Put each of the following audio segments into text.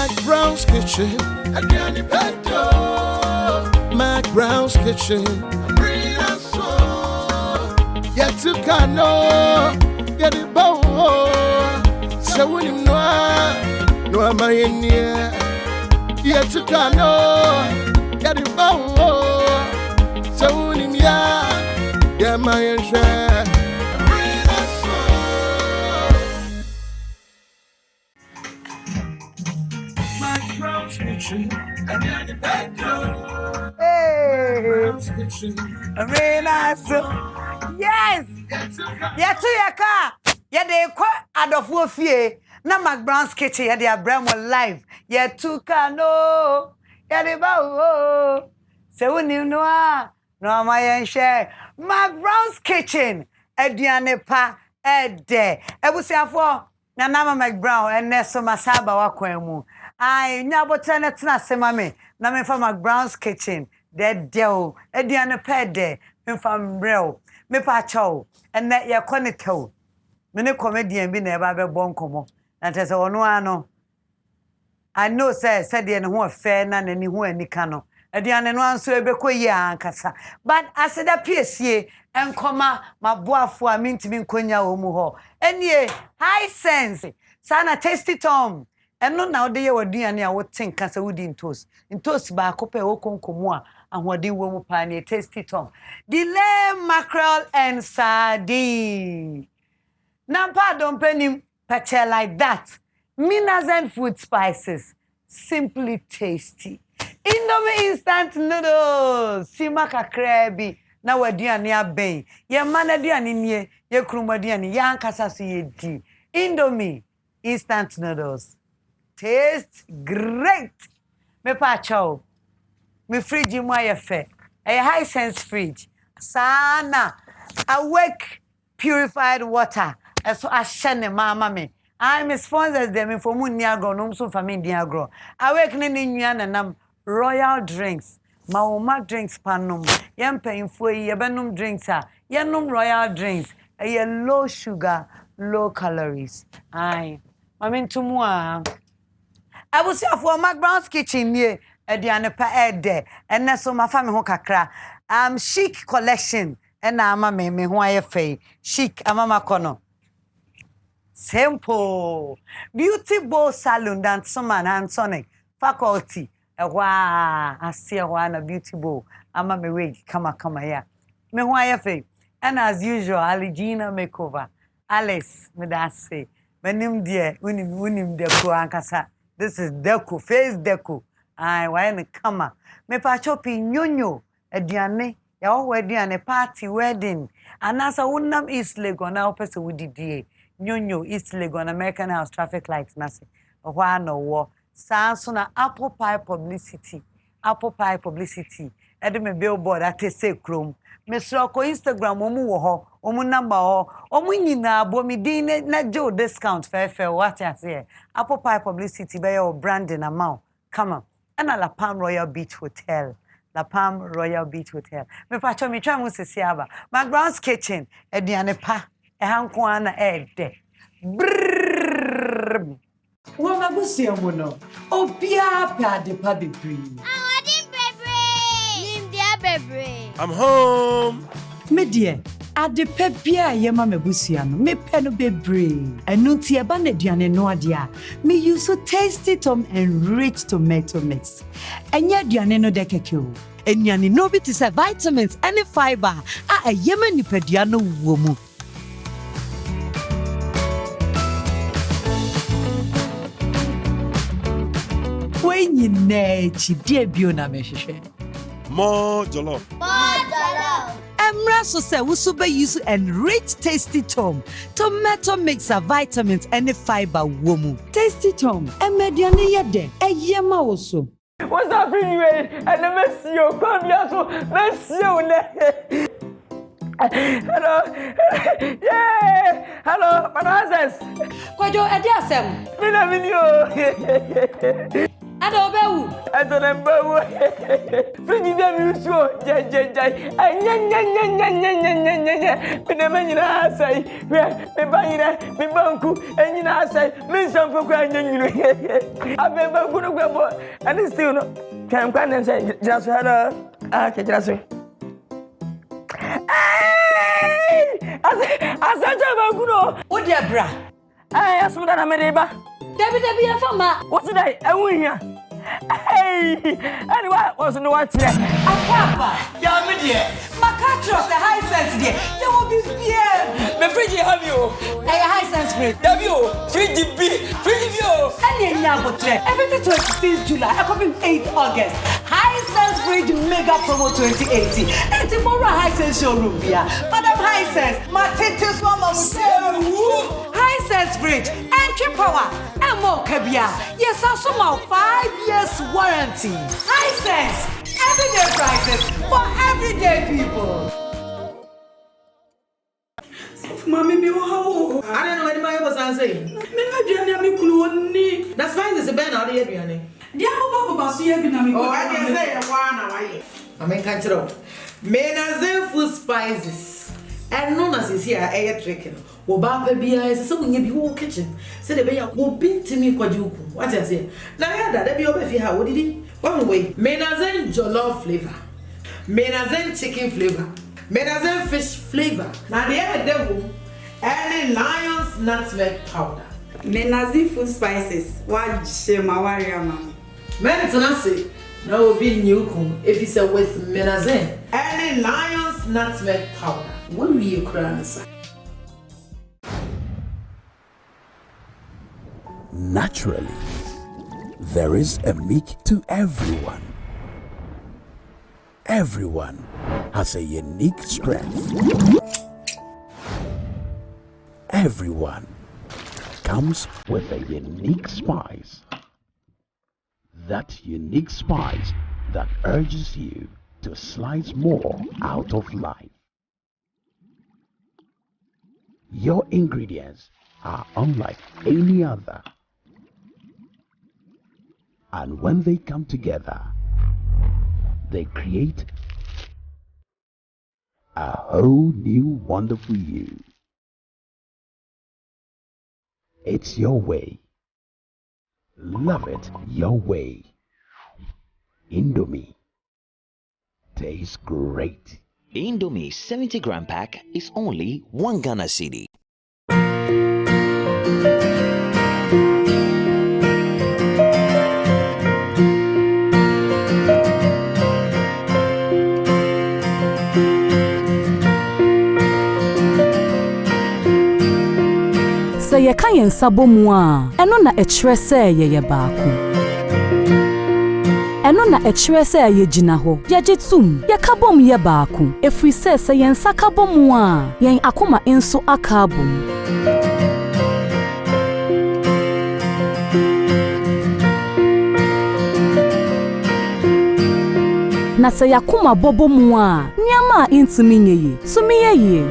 McBrown's kitchen. Again, McBrown's kitchen. Bring us so. Yet to cano. Get it bow. So when you know, no am I in here. Yet to cano. Get it bow. So when you know, yeah, my share. Hey, very nice. Yes, yeah, to your car. Yeah, they quite out of war fear. Now McBrown's kitchen, yeah, they are brand one live. Yeah, to cano. Yeah, they bow. So when you know, no, my share. McBrown's kitchen, Ediane pa, Ede. I will say for Nana McBrown and Nesso Masaba Wakwemu. I never turn it to Semame. Name from McBrown's kitchen. Dead deal. Ediana pede. Me from real. Me pacho. And that ya conito. Many comedian be never be boncomo. And as a no. I know, sir, said the who fair none any who any cano. Ediana no answer be quia ankasa. But I said a PSA and comma my boy for a mint to be quenya omuho. And ye, high sense. Sana tasty Tom. And no now they were doing I would think as a woodin toast. In toast by a couple of concomoa and what they were pioneer tasty Tom. Delay mackerel and sardine. Nampa don't penny pache like that. Minas and food spices. Simply tasty. Indomie instant noodles. Simaka crabby. Now we're doing near bay. Ye mana diani near ye krumadiani yan kasasi ye di. Indomie instant noodles. Taste great. Me pacho. Me fridge mo ayefe. A high sense fridge. Sana. Awake purified water. So ashene mama me. I'm sponsors them for mun niagro no so family niagro. Awake ni nyan nam royal drinks. Maoma drinks panum. Yem painful ye benum drinks a. Yenum royal drinks. A low sugar, low calories. Aye. Mami tumwa. I will say for McBrown's kitchen near Ediane pa ede. And that's so my family ho kakra. Chic collection. And ama me who ayefe. Chic amama kono. Simple. Beauty bow salon dance man and sonic. Faculty. Wow, I see a beauty bow. Ama me wig. Come here. Me who ayefe. And as usual, Aligina makeover. Alice, me that say. Menim dear, winim deco ankasa. This is deco, face deco. Aye, why in the camera? Me pa chopi nyonyo, ediane, ya o ediane party wedding. And as a unam East Legon, now person with the nyonyo East Legon, American House traffic lights, nasi. Why no war? Sansuna apple pie publicity. Apple pie publicity. Edme billboard at say chrome. Mr. Ko Instagram omu ho omu number ho omu nyina bo mi din na jo discount fair what I say apple pie publicity by your branding amount come on and La Palm Royal Beach Hotel La Palm Royal Beach Hotel me pa cho mi twa mu sisi aba McBrown's kitchen ediane pa hanko ana ede wo mabusi amono obia pa de pa bebre I'm home. Me dear, at the pepia yema mebusiano, me peno bebre. Enunti eba ne duane no adia. Me use so tasty tom and rich tomato mix. Enya duane no dekeke. Enyani no bit is vitamins and fiber. A yema ni pediano womu. When you ne chidie bio na mehwehwe. More jollof. Emra so say we super use and rich tasty tom. Tomato mix of vitamins and fiber womu. Tasty tom. Emediane yede. Eyema also. What's happening you? And the Messio come here so Messio. Hello. Yeah. Hello, Manassas. Kwajo edi asem. Mina video. Adobewu. Adobewu. Fiji dem yuso. Jai. Anya. Me na sai. Me bayira, me banku, enyi na sai. Me sampo kwa anya. Abe banku no gwabo. And still no. Can kwan say just hello. Okay, just. Asaja banku no. O dia bra. Asum da na mereba. Dabi ya fama. What's that? Ewu hia. Anyway, what's no what here? Akapa. Ya me die. Makatros the high sense there. You will be feared. Me fridge have you. High sense fridge. Have you? Fridge B. And everything 26 July, I come in 8 August. High sense fridge mega promo 2018. And tomorrow high sense showroom here. Madam High sense, my titus mama High sense fridge, entry power, and more kabia. Yes, I saw 5 years warranty. High sense, everyday prices for everyday people. Mommy, me how? I don't know what my was saying. Me na Diana me kunu that's fine. There's a band out here, Diana. Diana Baba so here be na me. Oh, I can say one away. I mean, can't you? Me na zen food spices. And no as is here air tricking. Wo ba pa bia is so nya bi wo kitchen. Say the be ya wo binti mi kwajuku. What I say? Na ya da be obefi ha wo didi. One way. Me na zen jollof flavor. Me na zen chicken flavor. Me na zen fish flavor. Na the air devil. Any lion's nutmeg powder. Menazi food spices. What shema warrior mama. Men say now will be new kum if it's with menazin. Any lion's nutmeg powder. What will you cry? Naturally, there is a meek to everyone. Everyone has a unique strength. Everyone comes with a unique spice. That unique spice that urges you to slice more out of life. Your ingredients are unlike any other. And when they come together, they create a whole new wonderful you. It's your way. Love it your way. Indomie tastes great. Indomie 70-gram pack is only 1 Ghana cedi. Say ye kayen sabo mu a eno na ekire se ye baako eno na ekire se ye gina ho ye gitum ye kabom ye baako efri se ye nsa kabom a yen akoma enso akabom na se yakoma bobom a niama intimi nyeye tumi ye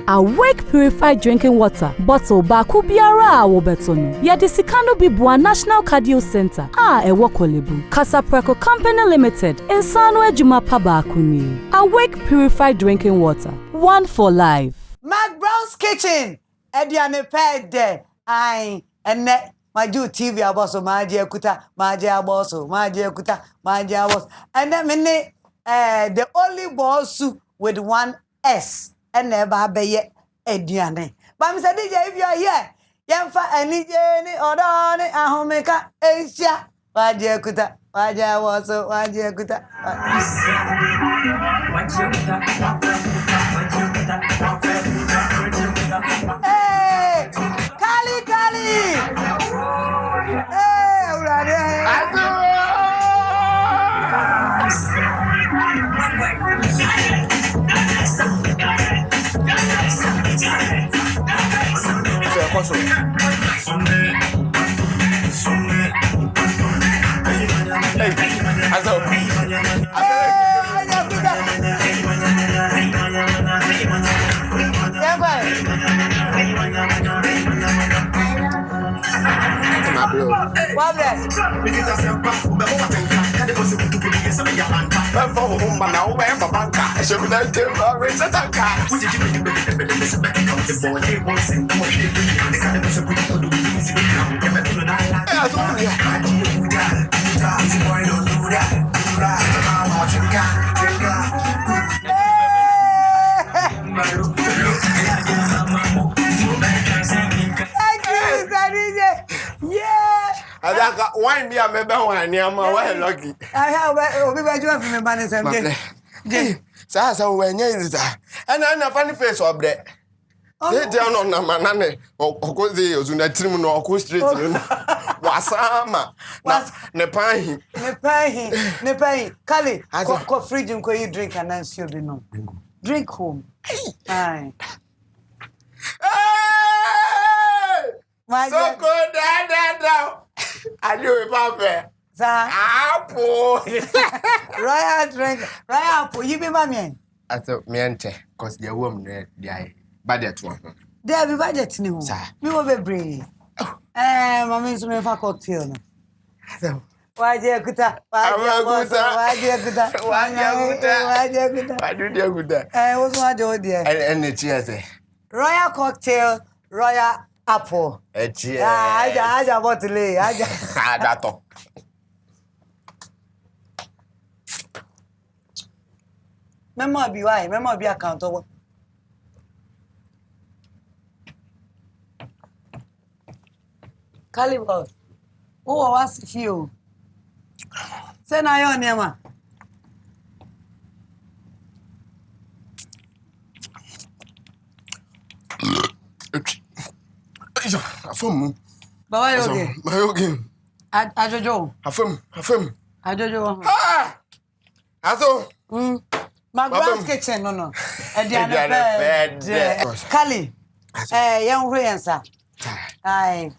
Awake purified drinking water bottle baku biara wo betono. Yedi sikano bibua National Cardio Center. Ewo Kalybos. Kasapreko Company Limited. Insano ejuma pa baku ni. Awake purified drinking water. One for life. McBrown's Kitchen. Ediane pede. Ai ene maju TV aboso maji ekuta maji aboso and then mene the only boss with 1 S. And never be ediane. But Mr. DJ, if you are here, Yamfa and Nijani or Donny, Ahomeka, Asia, Wadia Kuta, Wadia was so Wadia Kuta. Hey, Kali! Hey, I got one be a member one near my lucky. I have a from the man. So when you is that, and I'm a funny face up there. They down on the manane or go the Ozuna or go straight to Wasama. Nepai. Kali, I got fridge and go you drink and then you'll be no. Drink home. Aye. So good, Dad. I knew it, Papa. Apple. Royal drink. Royal apple. You be my man. I thought, Miente, because the woman there, budget one. There be budget new. We will be brave. Mamma is my cocktail. Why, dear Kuta? Why, dear Kuta? Why do you good? I was my dear. And the cheers. Royal cocktail, royal apple. A cheer. I want to lay. I that. Memo be why? Memo be account over. Kalybos. Who was you? Send I on Yama. Afum. But why okay? My okay. Ajojo. Afum. Ajojo. Ah! Aso. McBrown's kitchen, no. And the other bed. Kali. Young Riansa. Aye.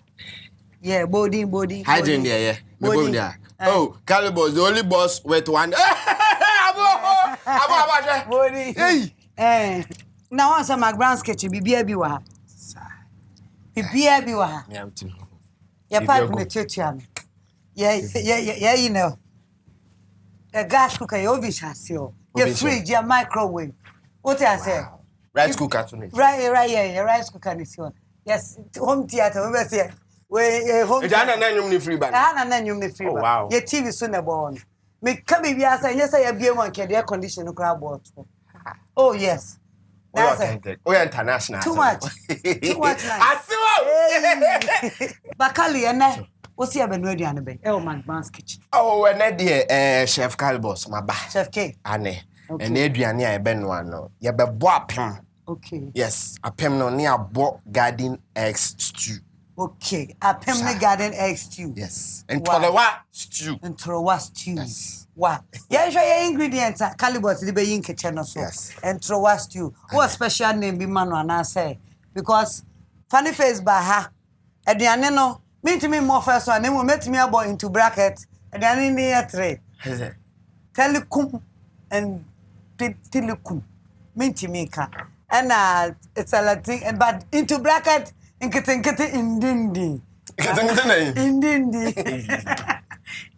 Yeah, body. Hygiene there, yeah. Oh, Kalybos, the only boss with one. Body. Hey. Now answer McBrown's kitchen, be biwa. Biwa. Yeah, pipe in the church. Yeah, you know. A gas cooker, you always has you. Your fridge, your microwave. What I say? Rice cooker to me. Right, yeah, rice cooker is your. Yes, home theater, we say. We home. It's an free band. Oh, wow. Your TV soon born. Me come here, yes, I have been one can air condition crab water. Oh, yes. That's it. Oh, international. Too much. I see. Bakali and I. What's your ready on the bed? Oh, McBrown's kitchen. Oh, and dear Chef Kalybos, my ba. Chef K. Anne. And Adrian, I ben one. You be bop him. Okay. Yes, a pem no near bought garden eggs stew. Okay, a pemmy garden egg stew. Yes. And Tolawa stew. And Tolawa stew. Yes. Wow. Yeah, show your ingredients. Kalybos, the be in kitchen also. Yes. And Tolawa stew. What special name be man and I say? Because funny face by her. And the aneno, mean to me more first one, then we met me about into bracket. And then in the tray. Telecom and telecom. Mean to me, and it's a Latin, but into bracket. Inkete indindi. Indindi.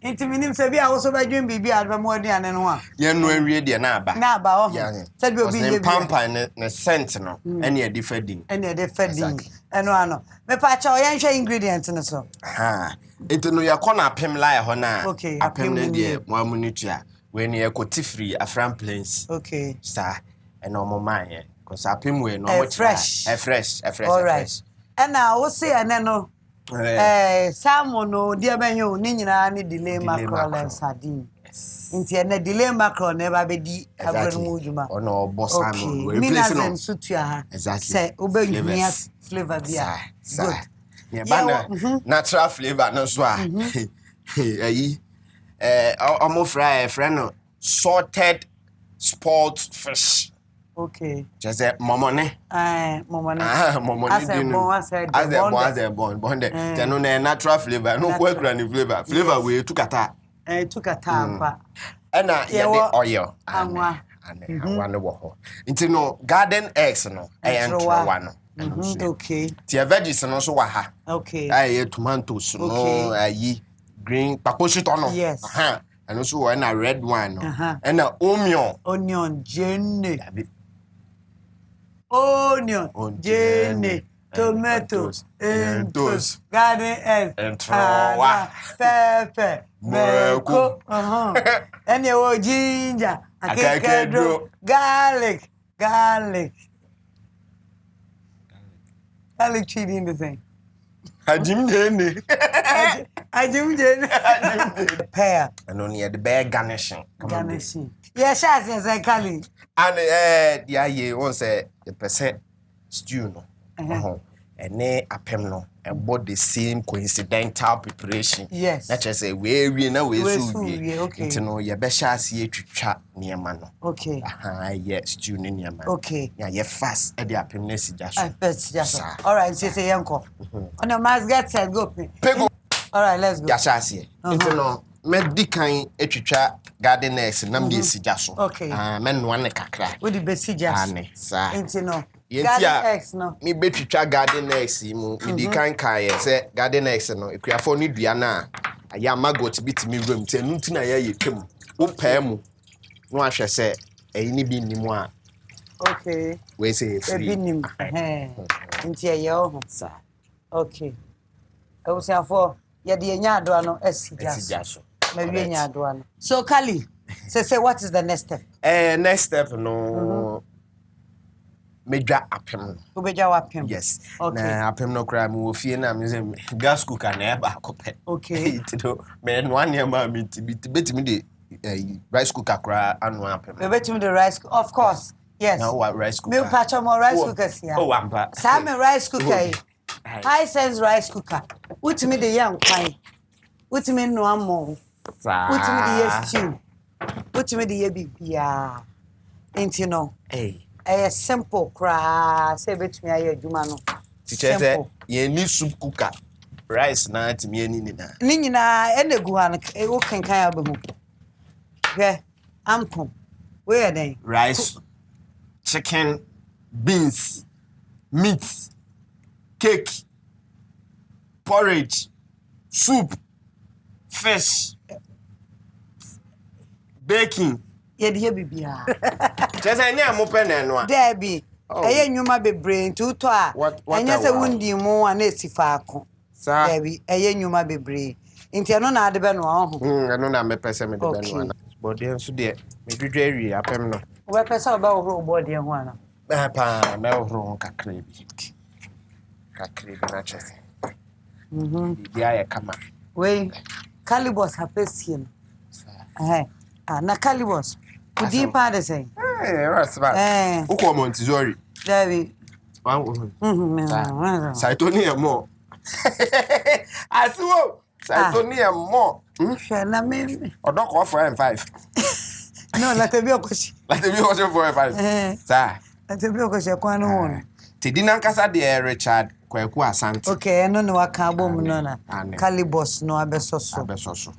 Into minim sabi a also by doing bibi adva more than one. You know, ready na ba. Na ba oh. Said we be pampa ne scent no. Any a different thing. Any a different thing. And no. Me pa cha oyan share ingredients no so. Ha. Into no ya corner pem lie ho na. Okay. Apem na dey mo amunitua. When you koti free Afran plains. Okay. Sir. And no more man. Cause apem we no fresh. Fresh. All right. And now we say and no salmon no dear benyo ni nyina ni delay mackerel and sardine. Yes. Inti na delay mackerel never be di abro mu djuma. Ono boss salmon. We place no sutua. Exactly. Say obehia flavor bia. Good. Yeah, natural flavor no so ah. Ayi omo fry no salted spoiled fish. Okay. Just a momone. Momone. Momone. As a bond. Then on a natural flavor. No quite granny flavor. Flavor we took a ta. Took a ta. And oil. And one walk. Into no garden eggs no. And one. Okay. Tia veggies and also waha. Okay. I tomatoes no. green pakoshitono. Yes. And also when a red one. And a onion jenny. Onion jenny. Tomatoes and toast. Garden egg. And pepper. Meko. And your ginger. Garlic. Garlic cheating the thing. Ajim Jenny. Pear. And only the bear garnishing. Yes, as I call it. And yeah, once a percent stew no. And nay a pemno. And both the same coincidental preparation. Yes. That's just a way we know we okay. To know your best see to chat near man. Okay. Yes, stew near man. Okay. Yeah, you're fast at the happiness. Just all right, say uncle. On your mask get said go. All right, let's go. Yes, I see. No, medicain etwa gardeners nam de sijaso. Okay. Men one kakra. What the best sijaso? Sir. Intino. Garden no. Me betwitwa garden eggs mu me kan kai say garden eggs no ekuafo ni dua na aya magot bitimi room te ntu na ya yetwem wo paa mu no ahwe say eyi ni bi nimu a okay we say free bi nim nti aye ho sa okay e wo say afo ye de nya adoa no esijaso ma wi nya adoa no so Kali say what is the next step next step no Meja apem. Ubeja wapem. Yes. Okay. Na apem no kra mu ofie na me gas cooker na eba akopɛ. Okay. Tito me no ania ma me betimi de rice cooker kra anu apem. Me betimi de rice of course. Yes. Now what rice cooker? Me patch more rice cookers here. Oh ampa. Sa me rice cooker. High sense rice cooker. Utimi de yam kwan. Utimi no amo. Sa. Utimi de yes stew. Utimi de ye bibia. Enti no. Hey. A simple cry, say between a juma no. Teacher said, ye need soup cooker, rice na to me any Nina, and the guan, a walking kind of who. Yeah, I'm come. Where are they? Rice, chicken, beans, meat, cake, porridge, soup, fish, baking. Ye de bibia. Just any amopen no. There be. Eye nyuma bebre nti uto a. Enya se wundi mu ana esifa ako. There be eye nyuma bebre. Nti eno na ade be no ho. Eno na me pese me de be no ana. Body nso de me dwidwa awie apem no. We pese oba wo body ho ana. Pa na wo kakra bi. Kakra bi na chese. Bibia ye kama. We Kalybos hapesie no. Na Kalybos. Udi pa de say. What's that? Uko Montessori. David. Saitonia more. Asuo. Saitonia more. Na me. Odok off 4 and 5. No, let me be okoshi. Let me be okoshi 4 and 5. Sa. Let me be okoshi kwa no ho. Tidina nkasa de Richard Kwaku Asante. Okay, no waka bom no na. Kalybos no abesoso. Abesoso.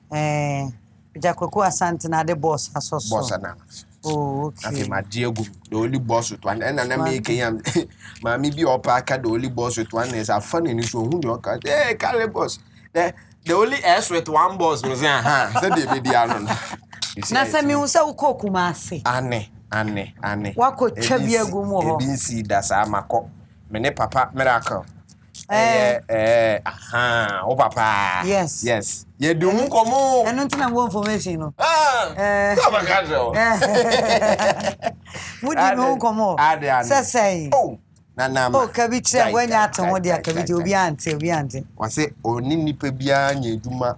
Kwaku Asante na de boss asoso. Boss na. Oh, okay. Afi ma Diego, the only boss with one, and na make him. Mami bi opaka the only boss with one is a funny news who do okay. Hey, Kalybos. The only S with one boss was said they be the anon. Na se mi unsa uko kumase. Ane. Wako chabia gumo ho. Didn't see that amako. Mene papa miracle. Oh papa. Yes. Ye do mu komo. Eno ntina mo information no. Papa kajo. Mudi mo komo. Say. Oh. Na. Oh, kabiche wenya aton dia kabije obi ante. Wase oni nipa bia nya eduma.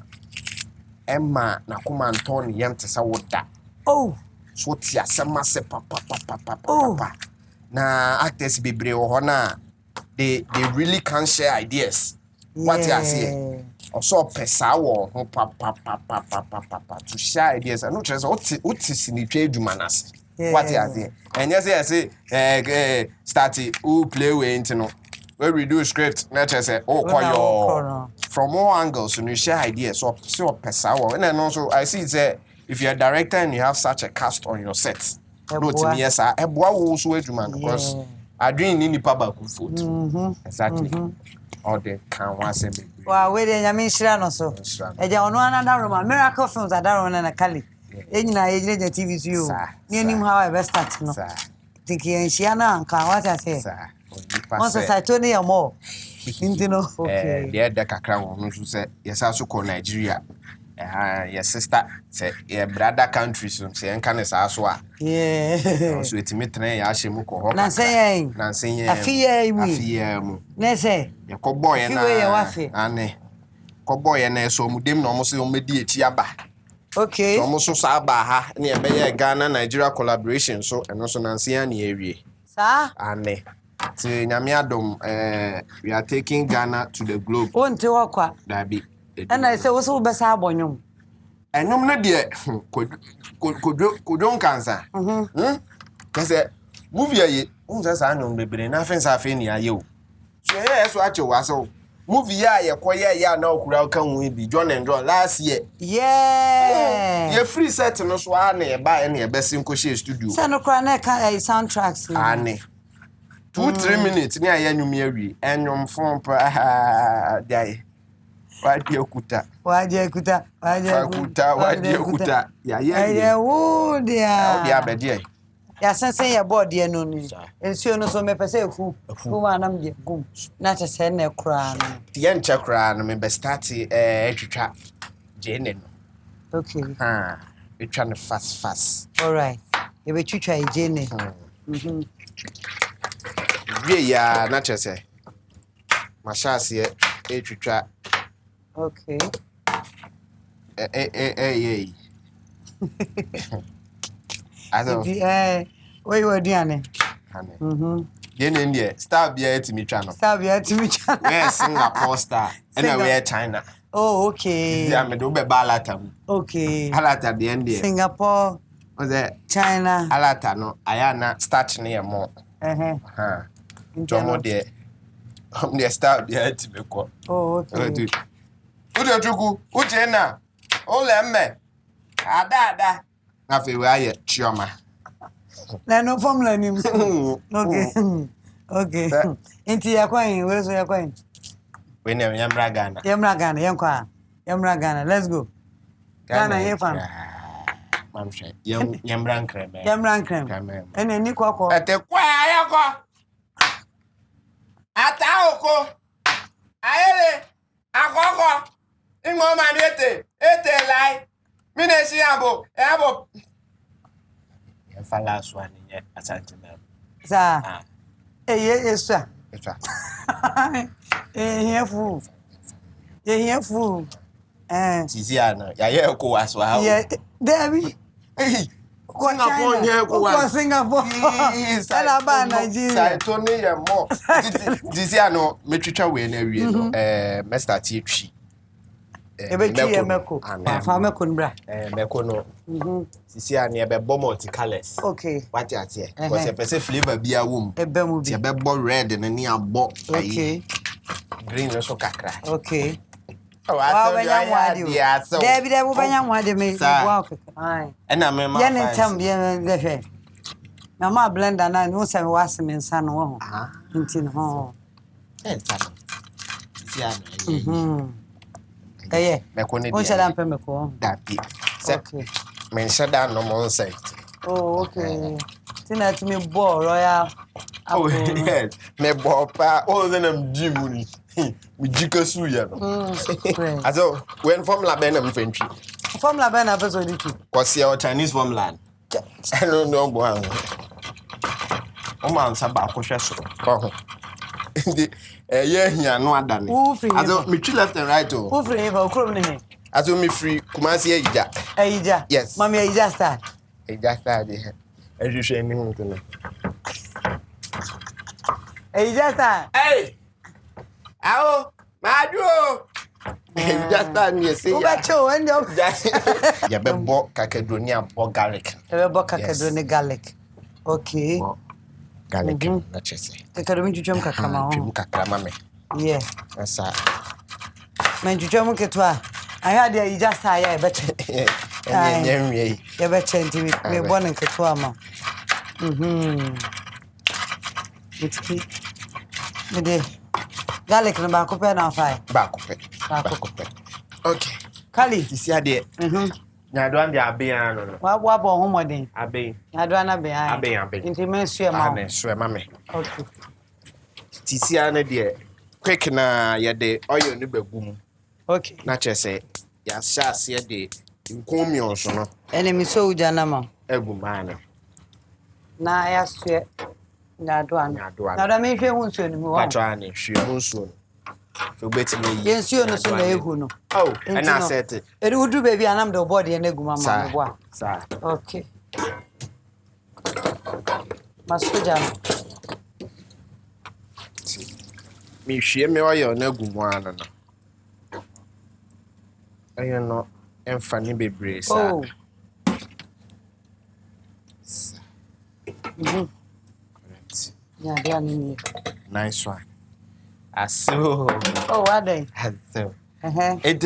Emma na kuma nton yem tesa woda. Oh. So ti asema se papa. Na actors bebre wo ho na they really can share ideas. Yeah. What you say? Also pesa wo ho papa to share ideas. I no trust what is in the trade humanas. What you say? And yes I say start who play we into no. When we do script, let's say koyo from all angles and you share ideas. So pesa wo. And then also I see say if you're a director and you have such a cast on your set. No to me yes eboa wo so adwuma because I drink ni nipa ba ku food. Exactly. all the can was a Wow, waiting, I mean, Shirano so. A John Roma, Miracle Films at Darwin and a Cali. Engina agent TV to you. Near him, however, start. No, Tiki and Shiana and can what I say. Once I told you more. Okay. The Decca Crown who said, yes, I also call Nigeria. Your sister said, your brother country, so say, and can as well. Yeah. So it's me today, I shall move. Nancy, I fear me. Nesse, your cowboy and cowboy and so Mudim almost Mediatiaba. Okay. So almost Sabaha near Bay Ghana Nigeria collaboration, so and also Nancy area. Sir, and to Nyamiadom, we are taking Ghana to the globe. Won't you walk? That And I say, what's all best abonum? And no, no, dear, could cancer. Because a movie, I know, baby, nothing's happening near you. So, yes, what you was so. Movie, a quiet, no crowd come with be John and John last year. Yeah. You're free set no swan by any best in Coshi studio. Sano Cranek soundtracks. Annie. 2-3 minutes near Yanumiri and your phone per day. Why do you kuta? Why do you kuta? Why do you kuta? Yeah, oh dear. Yeah, but dear. Yes, I say about dear no news. And soon so me pese who am the gum. Not a send a crown. The end chakra, I remember starting to trap Jane. Okay. You're trying to fast. All right. You will try Jane. Yeah, not just say. My chassis, a trap. Okay. I don't. Where you were doing? In India, star beer to me channel. Star beer to me channel. Yes, Singapore star. And I wear China. Oh, okay. Yeah, me do be balatam. Okay. Alata the end there. Singapore. Was it China? Alata no. Ayana start near more. Jomo there. The star beer to me call. Oh, okay. Udojuku, Ujena, Olemme, Ada, Nafi, where I chioma. No formula. Okay. Into your coin, where's your coin? We never Yamragana. Yamragana, let's go. Ghana, here from Yamran creme. And then Nico at the choir. At Aoko, I in Mama ete lie. Minesiabo, Abo. If I last one yet, a sentinel. Sir, yes, sir. Here, fool. Here, fool. Tiziana, ya go as well. Yeah, Debbie. Singapore. Nigeria. Tony, more. Tiziano, Metricha, we know, Mr. T. Meko. Farmer Kunbra. Mekono. Sisia near multicolors. Okay. What you here? Because a person flavor be a womb. A bemudi. A bebo red and a near bo. Okay. Green also cacra. Okay. Oh, I so David, I will buy young one. They may walk. Aye. And I remember. Yan tell me, Mamma blend and I know some was in San Juan. Intin home. Eh, Mekoni shall I pemeko? That be. Okay. Mention down no more site. Oh, okay. Tina to me, boy, royal. Oh, yes. Me bopa, all of them Jimmy. With Jikasuya. Also, when from La Benham French. From La Ben episode 2. Because your Chinese from land. I don't know, boy. Oh, man, Sabako Shasso. Yeah, no one done. I don't me left and right. Who free for Cromney? I don't me free. Kumasi Aja. Aja. Yes. Mammy, I just started. I just started. As you say, me. Hey! Ow! Madu! Just done, you see. Yabbo Cacadonia or garlic. Cacadonia garlic. Okay. Garlic, not just say. Cacadonia jump Cacamame. Yeah. That's a man, you jump Catua. I had you just higher, but you better to me born in Catuama. It's key. Garlic no baako pɛ na fry. Baako pɛ. Okay. Kali. Tisi ade. Nyado ande aben no. Wa bo ho modern. Aben. Nyado na ben ai. Aben. Nti men sue ma. Ane sue ma me. Okay. Tisi ane de quick na ye de oil no bagum. Okay. Na chese ya shase ye de nkomion so no. Ene mi so uja na ma. Egumane. Na ya sue nyado ana. Nyado me hwe hu nsuo ni mu wa. Patwa ne hwe hu nsuo. Fe beti me yi. Ye nsuo no so na ehu no. Oh, and I said it. Eri udu baby anam de body na eguma ma me boa. Sa. Okay. Masuja. Me hwe me oil na gumu ano no. Ayo no emfa ni bebre sa. Oh. Correct. Yeah, they are near. Nice one. Aso. Oh, what day? Aso.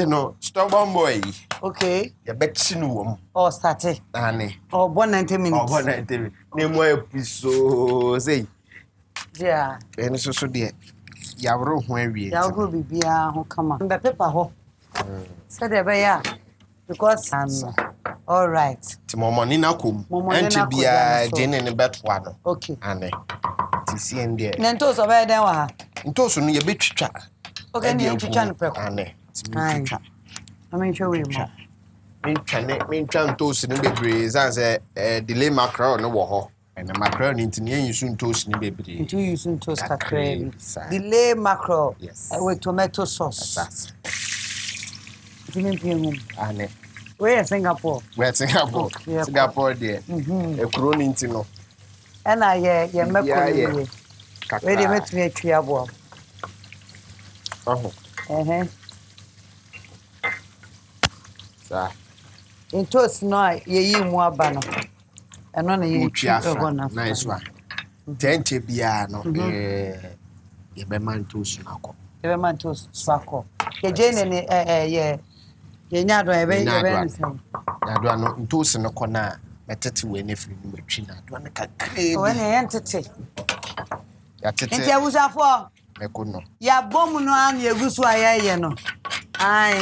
No stubborn boy. Okay. Ya betchi no wom. Oh, started. Ane. Oh, 190 minutes. Oh, 190 minutes. Ne mo episode say. Yeah. Ene so de. Ya woro ho awie. Ya go bibia ho kama. Mbe paper ho. Say there be ya. Because all right. Ti mo money na kom. Enche bia jene ne betwa no. Okay. Ane. Ti si ende. Nento so be den wa ha. Nto so no ye betwitwa. Okay, ni twitwa no preko. Ane. Ti betwitwa. Amen show we mo. Mentwa ntosi no bebre zanse delay mackerel no wo ho and mackerel ni ntini enyisu ntosi ni bebre into use ntosi kakra delay mackerel with tomato sauce dimi piemu ane we Singapore Singapore there e kuro ni ntino na ye meko ni we dey metumi atwi abo sa Intos no ye mu aba no eno na ye twi na nice one tente bia no ye be mantos nako ye be mantos swako ye jene ne ye nyado ye be nsem nyado no ntos no kona metete we ne firi mu twi na do na kakre o ne ye ntete ya tete ntia busafo meko no ya bomu no an ye gusu ayaye no ai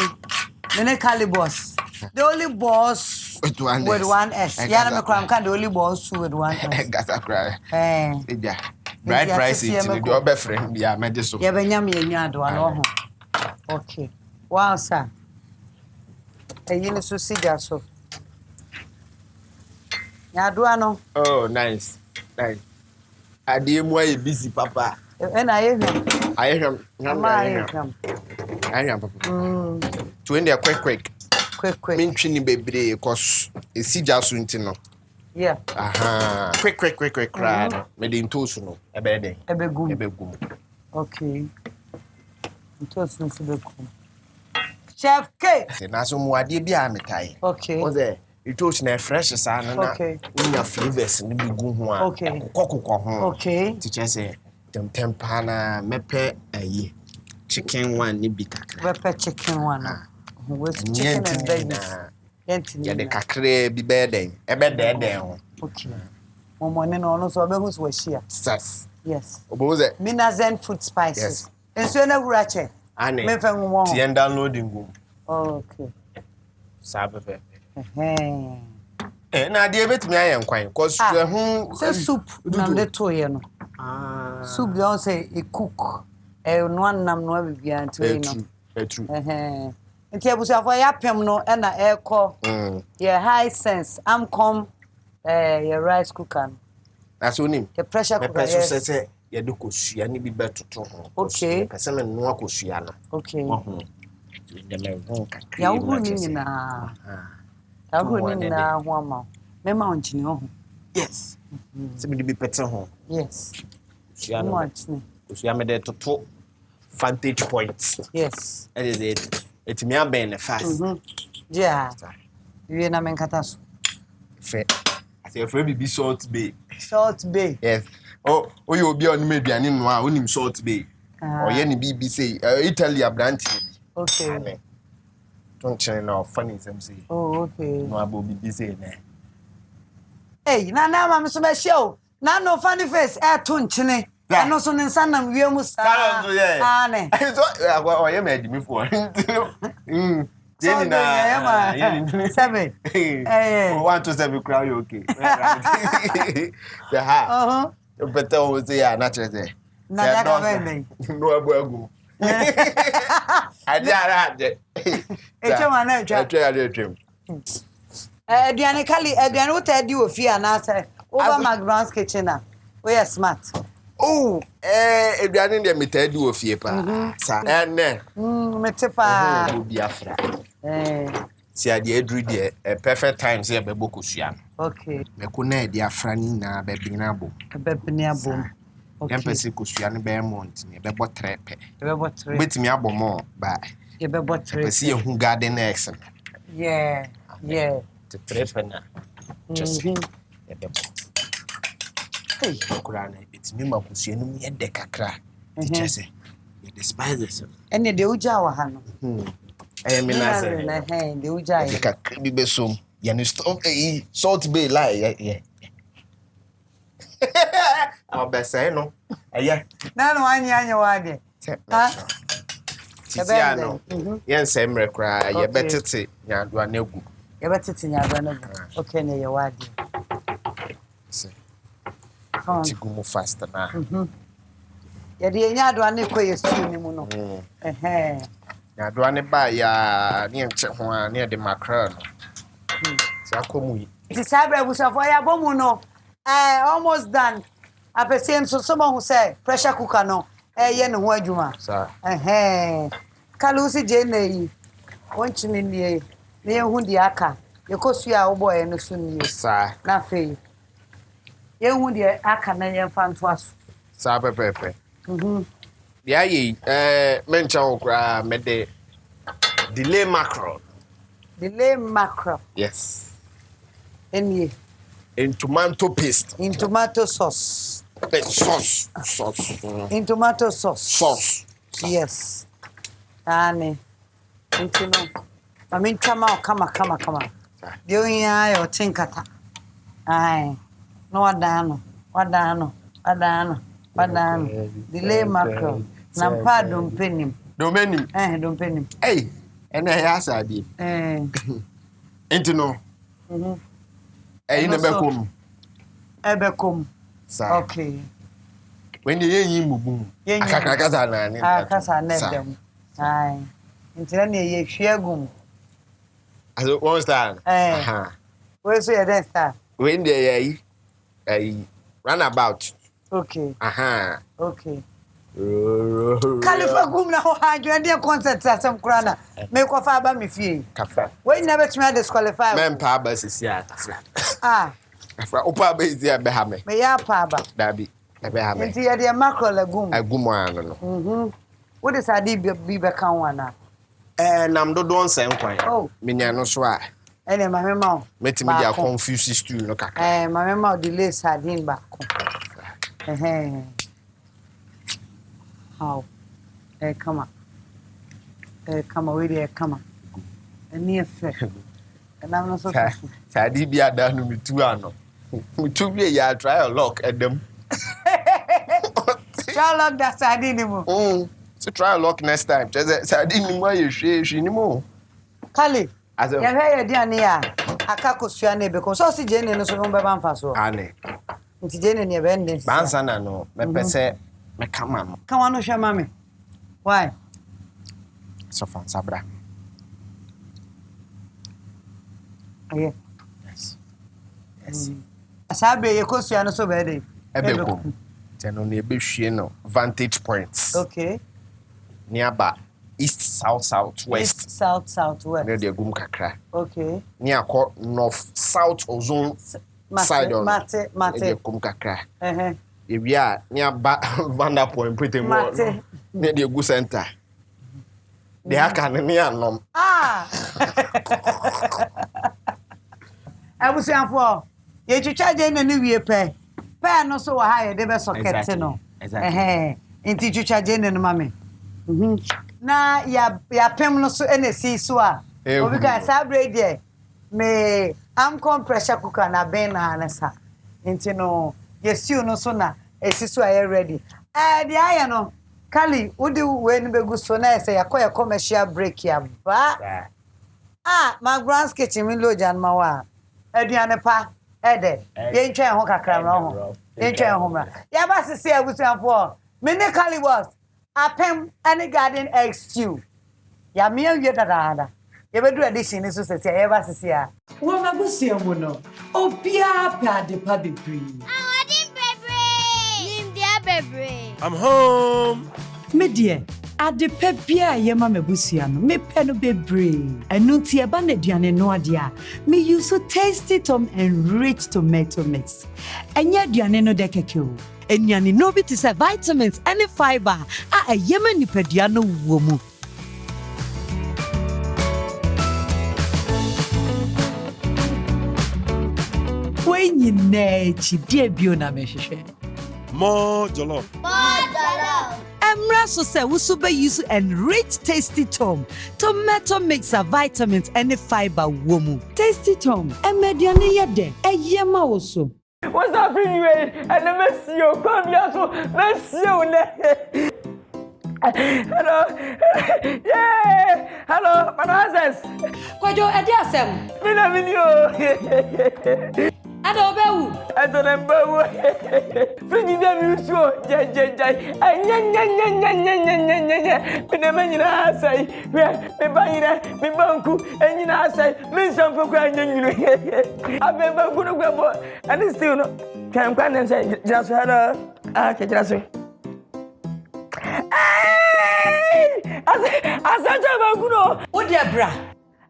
nene Kalybos. The only boss with one S. Yeah, I'm kind the only boss with one S. Gata cry. Bright price it in the other friend. Yeah, Mediso. Yeah, Benyam, you okay. Wow, sir. A unit to see that so. Yaduano. Oh, nice. I dear more busy, Papa. And I am. To end quick. Mentwini bebre cause e sija so ntino. Yeah. Aha. Quick cry. Me dey ntosu no. Ebe den. Ebegum. Okay. Ntosu no sebegum. Chef K. Se na so mu ade bia metai. Okay. O ze ntosu na fresh sa na na. Okay. Unya flavors ni bigu ho a. Okay. Kokoko ho. Okay. Teacher say tempa na mepe ayi. Chicken one ni bi kakra. Mepe chicken one. With chicken and veggies. Yeah, the kakre be bedden. Ebe den. Okay. Momo no so be who's we share. Yes. Oboze. Minazen food spices. And so na wurache. Ane. Me fa mo. Ti en downloading go. Okay. Sabe. Na de betimi ayen kwan cause hu say soup na de toye no. Soup dey say e cook. No nam no bibia nti no. True. Nti abusafo ya pem no na eko high sense am come your rice cooker. That's onim. The pressure cooker. Person say ye do kosua ni bi betoto ho. Okay. Person me no akosua no. Okay. Ya hu ni na. Ya hu ni na ho ama. Me ma onchini ho. Yes. Se me bi pete ho. Yes. Kosua no. Kosua me de toto vantage points. Yes. That is it. It's me ben fast. Yeah. You na men kataso. Fe. I say for be Salt Bay. Salt Bay. Yes. Oh, you obi on me aduane no a onim Salt Bay. Oye ni bibi say Italy abranti. Okay. Don't change now funny them say. Oh, okay. No abo bibi say na. Hey, na ma me so be show. Na no funny face to nchene. ano so ne nsa nam wie mu sa ah ne so o ye me adimi fo Jenny na 7 1 to 7 crowd you okay the ha better we say ya naturally na ya ka be no abu Adiara de. Etwa na etwa. Etwa ya de etwem. Aduane Kali, aduane wo ta di ofi anase. Over McBrown's kitchen na. We are smart. Oh, aduane de meta di ofi pa. Sa ene. Metepa. Biafra. Si ade edru de perfect time say be bokosua. Okay. Me ko na ade afra ni na be bin abo. Be bin abo. Okay. Yempese kosua ne be mont ne be botrepe. Be botrepe. Betimi abomo ba. Ye be botrepe. Yempese ye hu garden x. Yeah. The trepe na. Just ye be. Hey, kurana betimi makosua no ye de kakra. Tichese. Ye despise this. Ene de uja wa ha no. Me na say. De uja ye. Kakra bi be som. Ye no stop salt bay lie yeah. I'll be saying no. Yeah. No, anya wade. Titiano. Yen semre kra, ye betete nyadwa negu. Ye betete nyadwa negu. Okay ne ye wade. See. Tigumu fast na. Ye de nyadwa ne ko yesu ni mu no. Nyadwa ne ba ya ne nche ho a ne de mackerel no. Si akomu yi. Ti sabre busafo ya bomu no. Almost done. Apese so someone who say pressure cooker no ye ne ho adwuma sir Kalusi je na yi wonchini nie ne hu di aka ye kosu a wo boy no so nie sir na fe ye hu di aka na ye fanto aso sir pepepe dia yi mencha okra me de delay mackerel yes enie in tomato paste in tomato sauce sauce in tomato sauce yes ane intino amin kama dio ya yo tinkata ai no wadano delay mackerel na pa dompenim dompenim hey ene ya asadi intino ne bekom okay when the yen mubu akakakaza na ni akasa na dem ai intira ne ye hwiagum as one star we so ye den star when the run about okay okay Kalifa gum na ho hajo de concert asem krana me ko fa ba me fie kafa we never try disqualify men pa ba sisi ata afra opa ba izi abe ha me ya pa ba dabi abe ha me nti ye de mackerel agum anu no what is adi bi be kan wana nam do don sen kwan menya no so a ene ma me ma metimi dia confuse stew no kaka ma me ma delay sardine ba ko how come on we dey come on any effect and I'm not so sadi bi ada no mitu ano mitu bi ya try your luck edem try luck that sadi ni mo so try your luck next time just sadi ni mo ye hwe ni mo Kali ya hwe ye dia ne ya aka kosua na ebe ko so si je ne no so no be ban fa so ane nti je ne ne be ndin bansa na no me pese me kama no kan wa no hwe mame why so fan sabra yeah yes asabe ye kosua no so be dey ebeko teno ne be hwie no vantage points okay nearby east south west ne de gum kakra okay ni akọ north south ozone side on mate de gum kakra ewia ni aba vanda point pretty more ne de gu center de aka ne anom abusianfo ye twitwa je na ne wie pe no so wa ha ye de be socket no nti twitwa je na mame na ya pem no so NC so a obi ka sabre de me am pressure cooker na ben na anasa nti no yesiu no so na esi so are ready The ayano. Kali, udi when be gusto na say yakoya commercial break ya ba. McBrown's kitchen mi lo jan mawa. Aduane pa, ede. Ye ntwen ho kakra no ho. Ye ntwen ho mra. Ya ba sisi abusuafo. Me ne Kalybos. Apem any garden egg stew. Ya me awie dada. Ye bedu edition ni so sisi ya ba sisi a. Wo na busia mu no. Obia pa de pa bebre. I'm home. Me dear, adepa bia ye ma mebusia no. Me pe no bebre. Enu ti e ba na aduane no ade a. Me use so tasty tom and rich tomato mix. Enye aduane no de keke o. Enyane no bi ti say vitamins and fiber a yema nipadua no wo mu. When you nechi die bio na me hwehwe. More jollof. Emra so say we so be use and rich tasty tom, tomato mix of vitamins and fiber wo mu. Tasty tom, emediane yede, eyema wo so. What's happening here? And the Messio, come here, so Messio. Hello. Yeah. Hello, Manassas. Kwajo ediasem. Mina video. Adobewu. Adobewu. Fiji be mi so jejejai. Anya. Mina menina sai. Me bayira, me banku, enyina sai. Me sampo kwa nyanyuru. Abe banku no gwebo. And still no. Can can say just hello. Okay, just Asaja bankuno. O de bra.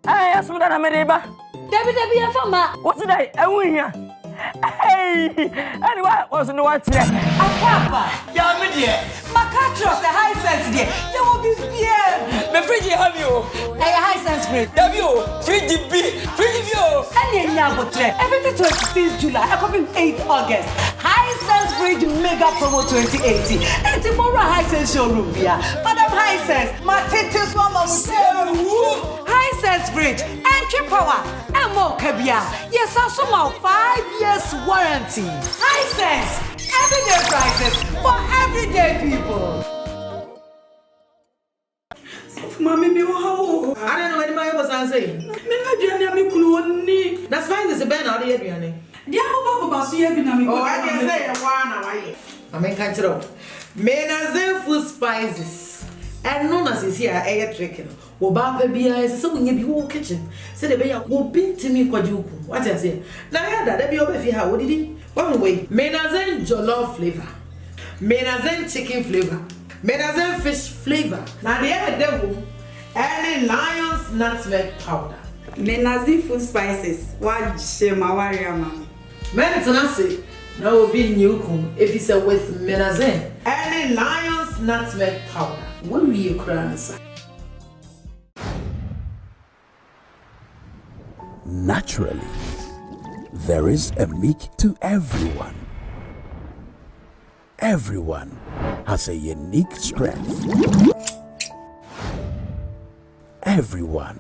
Asumuda na mereba. Debi ya fama. What's that? Ewu hia. Anyway, what's no what here? Papa. Ya me die. Makatro the high sense die. You will be bien. Me fridge have you. High sense fridge. W fridge B. Fridge you. Any nyabotre. Everything 26 July, coming 8 August. High sense fridge mega promo 2018. And tomorrow high sense showroom bia. Madam High sense, my titus mama High sense fridge. Entry power. Emo kabia. Yes, also my 5 years warranty. High sense. Everyday prices for everyday people. Mommy, me how? I don't know what my was saying. Me me kunu that's fine. There's a band out here, Biane. Dia ko ba so ye bi na me. Oh, I can say one why. I mean can't you? Menazen food spices. And no na sisi a air trick. Wo ba pa bia ese se wonye bi wo kitchen. Se de be ya wo bintimi kwaji uku. What I say? Na ya da bi obefi ha wo didi. One way. Menazen jollof flavor. Menazen chicken flavor. Menazen fish flavor. Now the other devil any lion's nutmeg powder. Menazi food spices. What shema warrior mama. Mentenance now will be new if it's with menazen any lion's nutmeg powder. When we cry. Naturally, there is a meek to everyone. Everyone has a unique strength. Everyone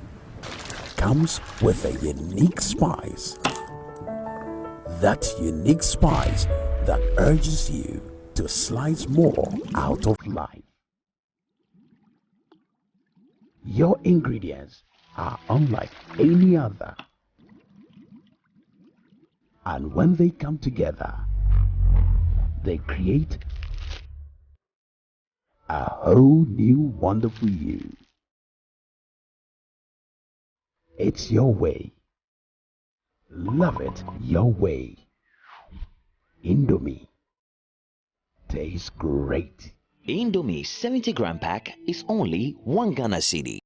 comes with a unique spice. That unique spice that urges you to slice more out of life. Your ingredients are unlike any other. And when they come together, they create a whole new wonderful you. It's your way. Love it your way. Indomie tastes great. Indomie 70-gram pack is only 1 Ghana cedi.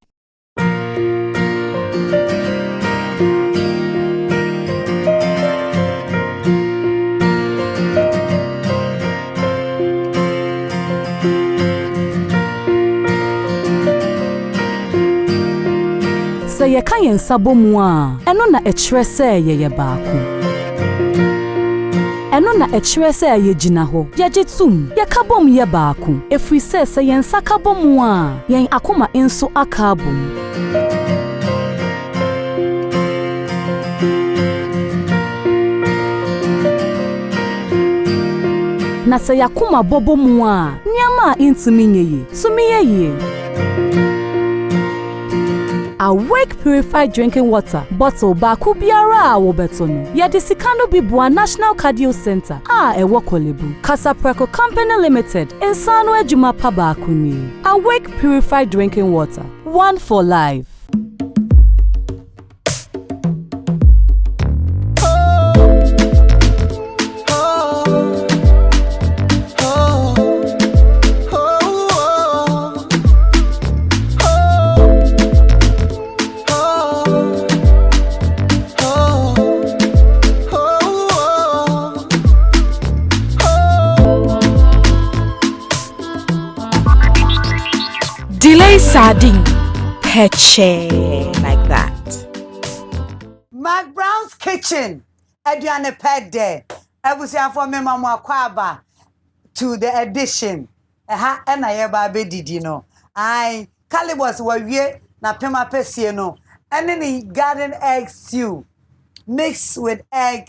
Say ye kan yen sabo mu a eno na ekire say ye baako eno na ekire say ye gina ho ye gitum ye kabom ye baako efri say yen sakabom mu a yen akoma enso akabom Na se yakuma bobo mu a, nyama intumi nyeye. Tumi yeye. Awake purified drinking water bottle baku biara a wo beto no. Yede sika no bi bua National Cardio Center ewo Kolebu. Kasapreko Company Limited insano adwuma pa baako ni. Awake purified drinking water, one for life. Delay sardine, peche like that. McBrown's kitchen. Adriana pet there. Ebusia for me mama kwaba to the edition. Aha na ye ba be didi no. Ai Kalybos wa wie na pema pesie no. Any garden egg stew mixed with egg,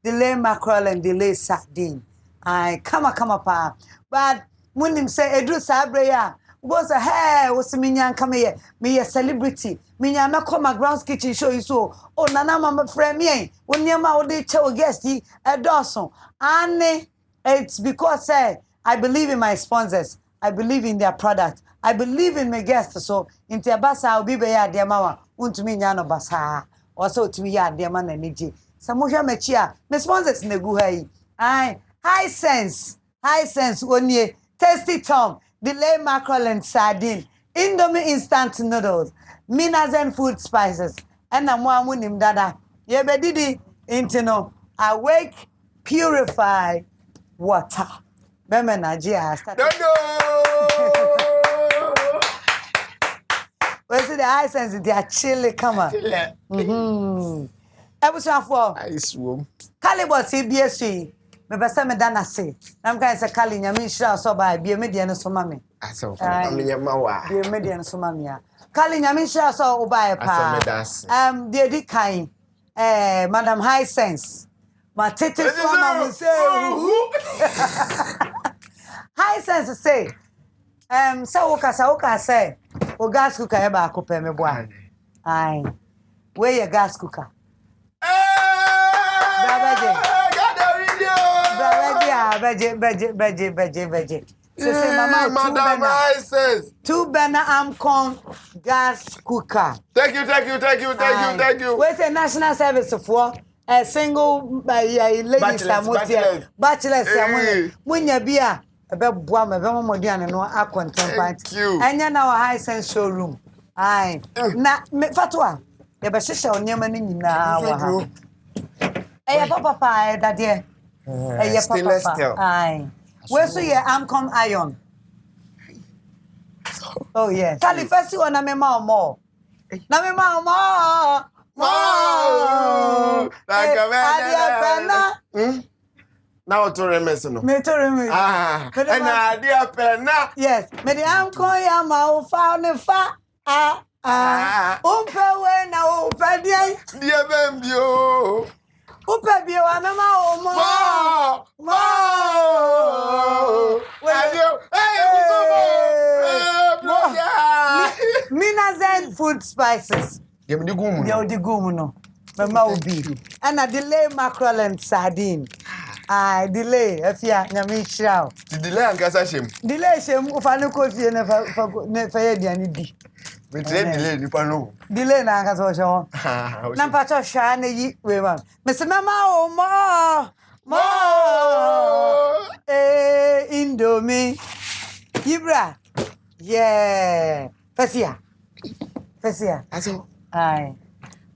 delay mackerel and delay sardine. Ai kama pa. But munim say edu sabre ya was a hair was minyan come here. Me a celebrity. Minya na come McBrown's kitchen show you so. Oh nana mama friend me. When your ma dey tell guest a Dawson. And it's because I believe in my sponsors. I believe in their product. I believe in my guests. So in Tiabasa I'll be ya dear mama. Untumi nyano basa. Also to me ya dear man and niji. Samusha mechia. My sponsors negu hai. Aye. High sense onye. Tasty Tom. Delay mackerel and sardine, Indomie instant noodles, Minazen food spices, and I'm one him dada. Yebe didi intino. Awake purify water. Beme Nigeria started. Where's the high sense? They are chilly come on. Everyone for Ice room. Kalybos CBSC. Me besa me dana se nam kan se Kali nyame nhira so ba bia media no so mame Aso fa me nyama wa bia media no so mame ya Kali nyame nhira so o ba e pa de di kan Madam High Sense ma tete so ma say High Sense say so o ka say o gas cooker e ba ko pe me bo ai we your gas cooker Beje. So say mama Madam two burner Amcon gas cooker. Thank you. Where's the national service for a single ladies bachelors munya bia ebe boa me be momoduane no akontempat anya na wa High Sense showroom ai na fatwa ye be hihye onyema ni nyina wa ha eya papa dadie stainless steel. Aye. Where so ye Amcon iron? Oh yes. Kali first one na me ma more. Na me ma more. Like a man. Now to remes no. Me to remes. And idea penna. Yes. Me the Amcon ya ma o fa ne fa. Umpe we na umpe dia. Dia bembio. Upe bio amema o mo. Minazen food spices. Ye di gumu. Ye di gumu no. Mama obi. And a delay mackerel and sardine. Delay afia nyame hira. Delay ankasa shem. Delay shem ufa no kofi ne fa ye diani di. We delay ni pa no. Delay na ankasa o hwe. Na pa cho hwa na yi we ma. Mese mama o mo. Indomie. Ibra. Yeah. Fasia. Aso. Ai.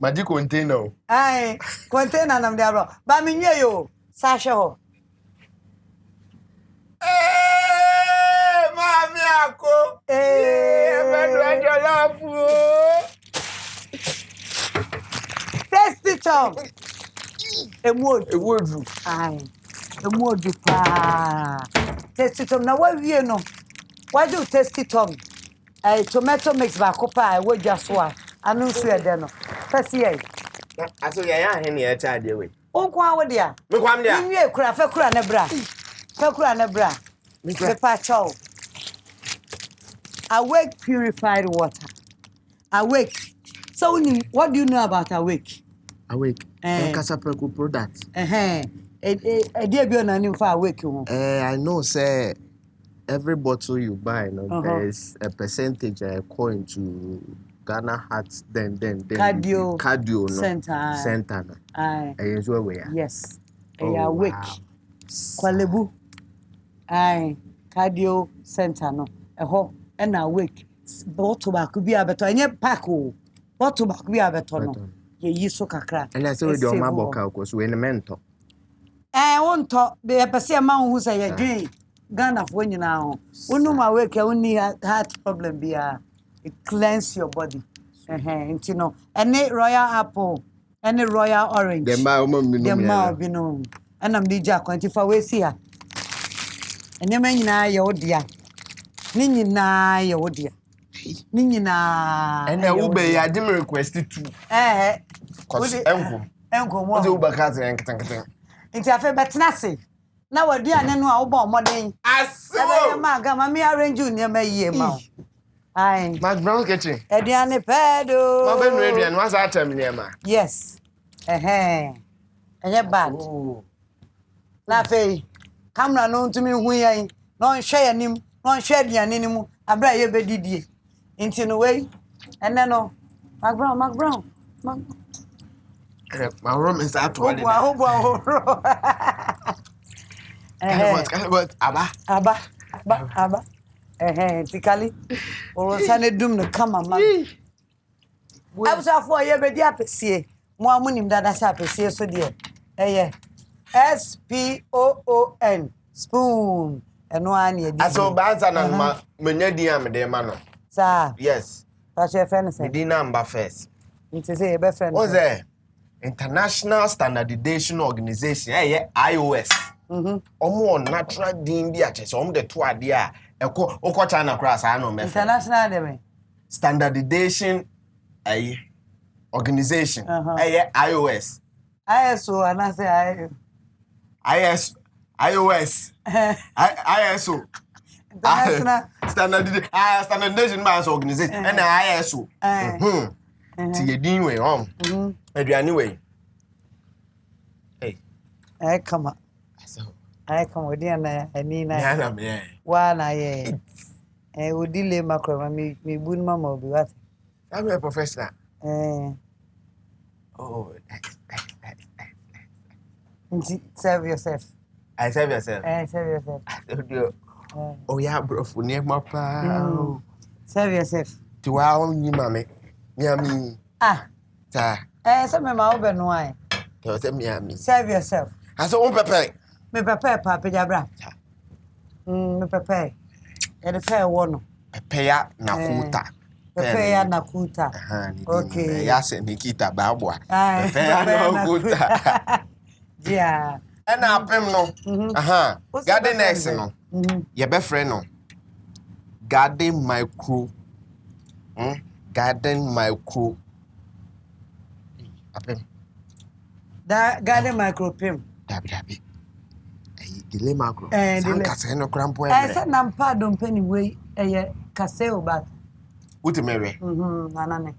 Madi container. Ai, container nam dia bro. Ba mi nwe yo. Sashe ho. Mami ako. Bedu ajolafu. Tasty Tom. Ewodu. Ai. Ewodu pa. Tasty Tom na wa wie no. Why do Tasty Tom? Tomato mix ba ko pa we just wa. Anu so e de no. Fasi e. Aso ya he ne e cha de we. Onkwa wo de a. Me kwam de a. Nwie kura fa kura na bra. Kakura na bra. Pepa chow. Awake purified water. Awake. So what do you know about Awake? Awake. Kasapreku product. I know, say every bottle you buy, there's a percentage according to Ghana Heart, then cardio center. Yes. Awake. Kwalebu. Cardio center no. And Awake. Bottle back could be a better. And yet Paco. Bottle back be a better no. Ye so kakra. And I said with your maboka because we're in a mentor. I won't talk. Be a person who say a dream. Ghana for when you now. We know my work. I only heart problem be it cleanse your body. You know, any royal apple, any royal orange. The mouth be known. And I'm the jack 24 we see her. And you mean na your dear. Nini na your dear. Nini na. And I will be I didn't request it too. Cause uncle what the Uber cat and it's a fair but nothing. Now a dear and no about money. I saw my gamma me arrange you near my year mouth. Aye, McBrown's kitchen. Ediane pedo. My ben ready and what's that time near ma? Yes. And you're bad. Laugh, camera known to me who I no share him, no share the animal. I brought you beddy. Into the way. And then no. McBrown. My room is out. Kalybos, Abba. Tikali. Or Sunday doom no come man. I was for you be dia pese. Mo amunim dada sa pese so de. SPOON spoon. Eno an ye di. Aso banza na menya di am de ma no. Sir. Yes. That's your friend say. Di number first. It say your friend. What's that? International Standardization Organization. iOS. Omo natural din bi ache so the two ade Oko China cross I know me. International dem. Standardization organization. iOS. ISO and I say iOS. ISO. Standardization man's organization and ISO. Ti ye din we aduane we. Hey. Come on. I come with you and I mean, one I would delay macro, me boon mamma be what? I'm a professional. Oh, serve yourself. I serve yourself. Serve yourself. Oh, yeah, bro, for near my pal. Serve yourself. To our new mammy. Yummy. Some of my open wine. Serve yourself. I saw pepper. Me prepare papa jabra. Me prepare. E de fair one. Prepare nakuta. Okay. Ya se Nikita babwa. Prepare nakuta. Yeah. And apem no. Garden next no. Ye be friend no. Garden micro. Garden micro. Apem. Da garden micro pim. Dabi. Delay macro. Kase no crampo e. I said nam pardon penny way kase o bat. Uti mere. Nanane.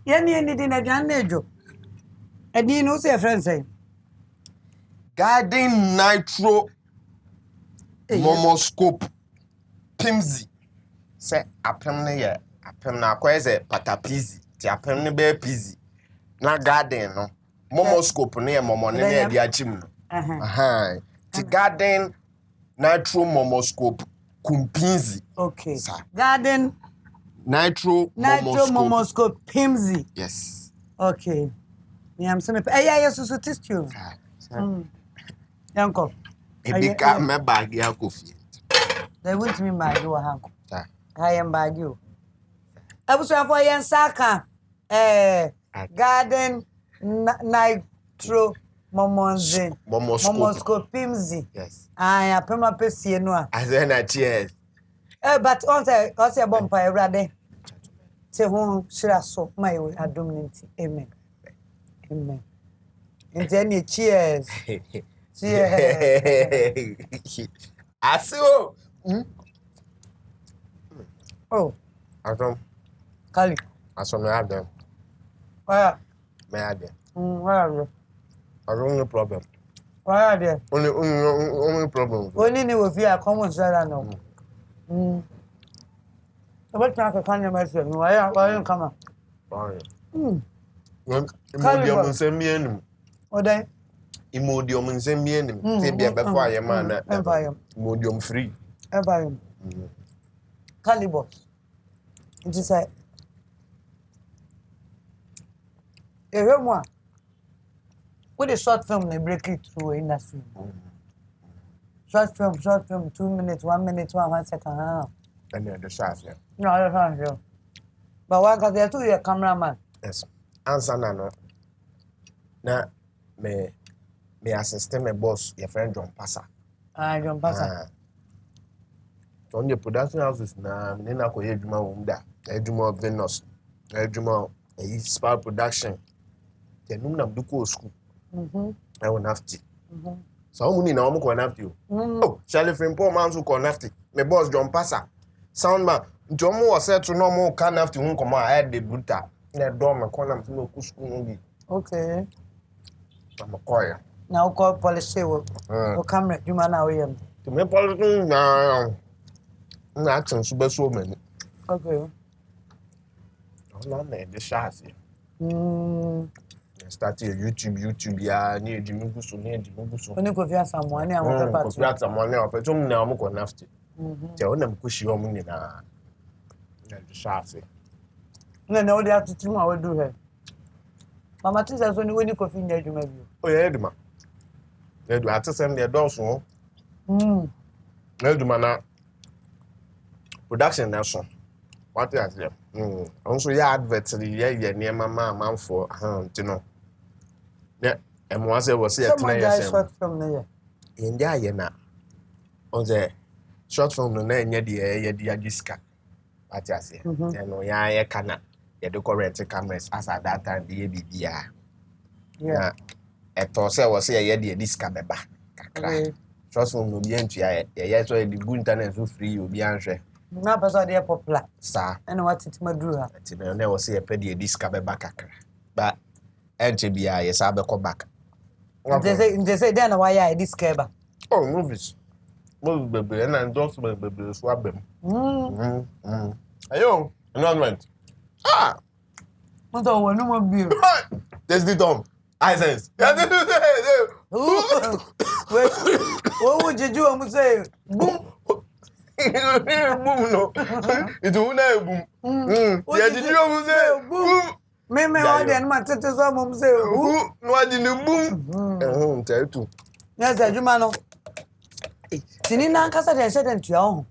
Yeni din aduane ejo. Edi no say friend say. Garden nitro momoscope pimzi. Say apem ne ye apem na kwa eze patapizi. Ti apem ne be pizi. Na garden no. Momoscope ne ye momo ne di achim. The garden nitro momoscope kumpinzi. Okay. Sir. Garden nitro momoscope pimzi. Yes. Okay. I'm saying, yeah, so test you. Uncle. Ebika me bag ya kofi. They want me bag you hanko. I am bag you. I was for yan saka garden nitro momoscope pimzi. Yes. I apema pesi no a. Azena cheers. But on say bompa everade. Se ho shira so my adom nti. Amen. Amen. And then cheers. Yeah. I see. Oh. Oh. Asom. Kali. Asom me have them. Where? Me have them. Where are you? I don't no problem. Where are you? Only problem. Only ni wo fi a common sala no. About na ka your message. Why you come? Fine. Kalybos. Nsembienim. Odan. Imodium nsembienim. Say be before I man na. Imodium free. Empire. Kalybos. It is a moi. With a short film, they break it through industry. Short film, 2 minutes, 1 minute, 1 second. And then the shots, yeah. No, I don't know. But why got there to your cameraman? Yes. Answer no. Na me assistant my boss, your friend John Passer. John Passer. So on your production houses na me na ko edwuma wo da. Edwuma of Venus. Edwuma Spa production. Tenum na mduko school. I won't have to. So many na omo ko nafti o. Oh, Charlie Frimpong man so ko nafti. My boss John Passer. Soundman, Jomo was said to no more can after whom come I had the bruta. Na do me ko na no ku school no bi. Okay. I'm a choir. Now call police o camera you man now here. To me police na action super so many. Okay. No na the shots. Start your YouTube ya ni ejimi guso. Oni ko fi asamoa ni awon pepper. Ko fi asamoa ni awon pepper. Na omo ko nafti. Te o na mkushi omo ni na the shots. Na o dey atutu ma we do here. Mama ti say so ni we ni ko fi nya adwuma bi. Oh yeah, eduma. Edu atsem dey dose. Eduma na production na so. What is there? Also ya advert ye niam ma for you know. Yeah, and once there was here 10 years short film na in there ye na. On the short film no na enye de ye diska. What you say? And ya kana ye the current cameras as at that time the bibia. Yeah. Eto say was here ye de diska beba. Kakra. Short film no bi entua ye so the good internet so free obi anhwe. Na person dey popular. Sa. And what it maduru ha. Ti na was here pedi diska beba kakra. But enche bia ye sa be ko back. They say then why ya diska ba. Oh, movies. Movies baby and endorsement baby so abem. Ayo, announcement. What do we no more beer? There's the Tom. I sense. What would you do? I'm say boom. Boom no. It will not boom. Yeah, did you say boom? Me all the man tete so mum say boom. No did boom. Tell you. Yes, adwuma no. Tini na nkasa de nse de ntua ho.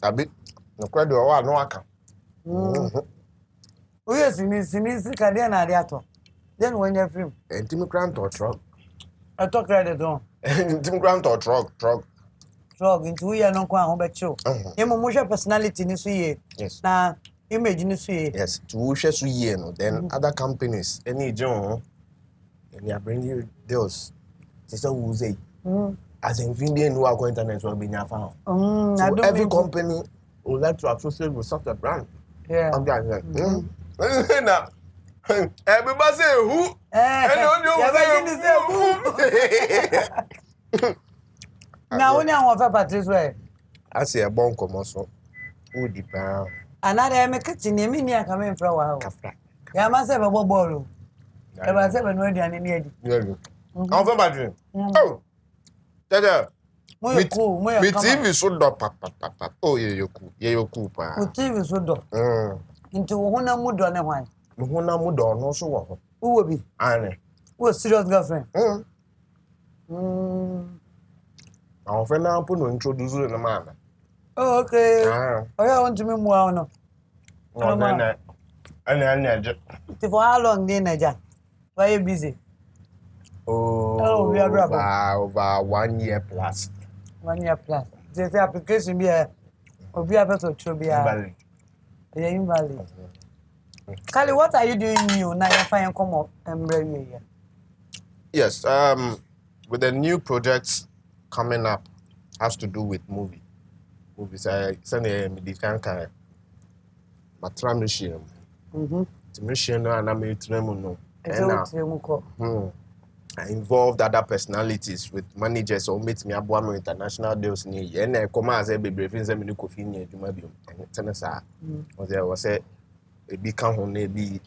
Abi. No kwado wa no aka. Oye sini sika de na ade ato. Then when you film. Enti me grant or truck. I talk credit on. Enti me grant or truck. Truck into we no kwa ho be chill. Him mo hwe personality ni so ye. Yes. Na image ni so ye. Yes, to hwe so ye no. Then other companies any John and they bring you deals. So who say as in Indian who are internet will be found. So every company would like to associate with such a brand. Yeah. I'm like, now everybody say who? And who? Now when I want to Patrice way. I say a bon commercial. Who depend? Another make kitchen me near coming from wow. Ya must have a bobolo. I must have no idea any idea. Yeah. I'm from Madrid. Oh. Dada. Me TV so do papa. Oh you cool. Yeah you cool pa. Me TV so do. Into hona mudo ne hwan. Me hona mudo no so wo. Who be? Ane. Who serious girlfriend? Our friend now put no introduce you na man. Oh okay. Oh yeah want to me mo no. No na. Ane. For how long dey Naija? Why you busy? Oh, we are over 1 year plus. 1 year plus. There's the application be a obi abeto trobia. Yeah, invalid. Kali, what are you doing new? Now you find come up and bring me here. Yes, with the new projects coming up, has to do with movies. I send a medical kind. Matra machine. The machine and I'm I involved other personalities with managers or meet me about international deals near and I come as a baby friends and coffee near Jumabium and Tennessee. Was there was a become home maybe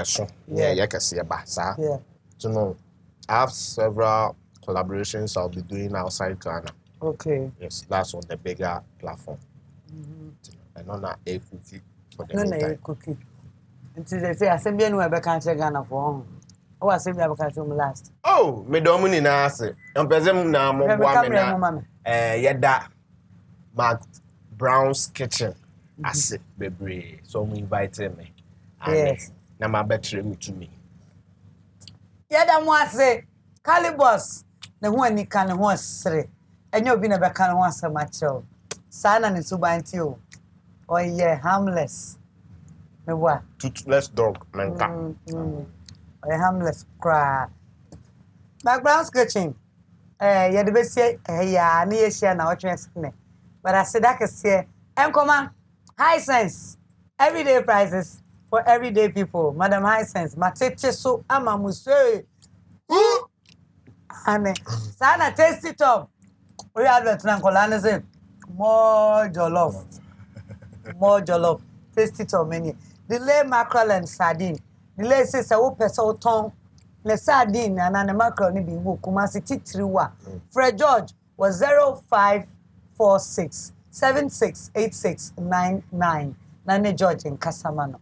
so yeah, can see a bassa. Yeah. So no, I have several collaborations I'll be doing outside Ghana. Okay. Yes, that's on the bigger platform. And on a cookie for the meantime. Cookie. Until they say, I send you a back and Ghana for oh, I send you a back last. Oh, me domini na ase. Empezem na mo bua me na. Yeda McBrown's kitchen. Ase bebre. So we invited me. Yes. Na ma betre me to me. Yeda mo ase Kalybos. Na ho ani kan ho asre. Enye obi na beka no ho asamacho. Sana ni subanti o. Oh yeah, harmless. Me wa toothless dog menka. Harmless cry. McBrown's kitchen. You be say ya na ye share na watch me. But I said that can say come high sense. Everyday prices for everyday people. Madam High Sense. Matete so amamu say. Ane sana taste it up. We advert na kolane say more jollof. More jollof. Taste it up many. Delay mackerel and sardine. Delay says a person tongue. Le sardine and an mackerel ni bi wo Kumasi titiriwa. Fred George was 0546 768699. Nane George in Casamano.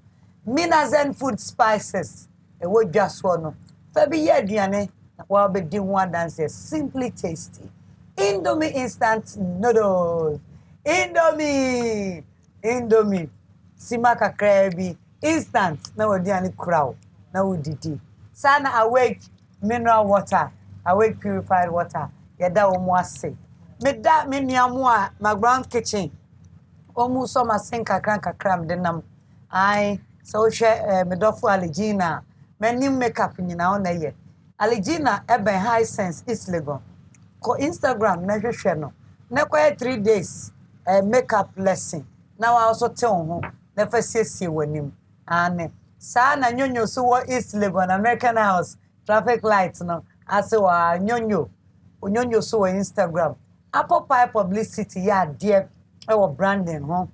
Minazen Food Spices. E wo just one. Fabi ye aduane wa be di one dance simply tasty. Indomie instant noodles. Indomie. Sima kakrebi instant na wodi ani kraw na wodidi sana awake mineral water awake purified water yeda omo ase meda menuamu a McBrown's kitchen omu so masen kakram denam ai so hwe medofo Aligina manim makeup nyina ona ye Aligina Eben High Sense East Legon ko Instagram na hwehwe no na kwa 3 days makeup lesson now I also tell him never see wanim ane sana nyonyo so wo East Legon American House traffic lights no ase wa nyonyo so wo Instagram apple pie publicity ya dear our branding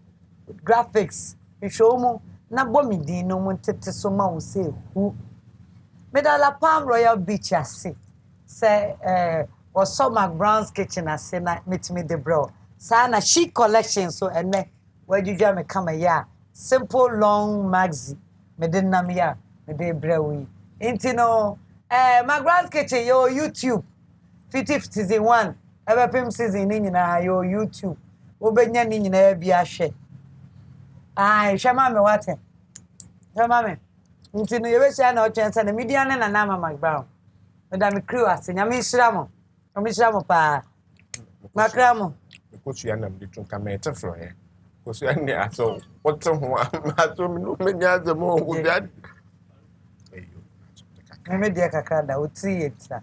graphics show mu na bomidi no mu tete so ma wo say who medala Palm Royal Beach ase say was so McBrown's kitchen ase na meet me the bro sana chic collection so ene where you jam come ya simple long maxi me den nam ya me de brewi intino McBrown's kitchen yo YouTube 50 season 1 ebepim season ni nyina yo YouTube obenya ni nyina bi ahwe ai shama me wate shama me intino ye be sha na otwensa na media na na McBrown me da me crew ase nya me shiramo pa makramo ko tu ya na me tun kamete fro here because you need so what some no menya the mo go that me dia kakada o ti etira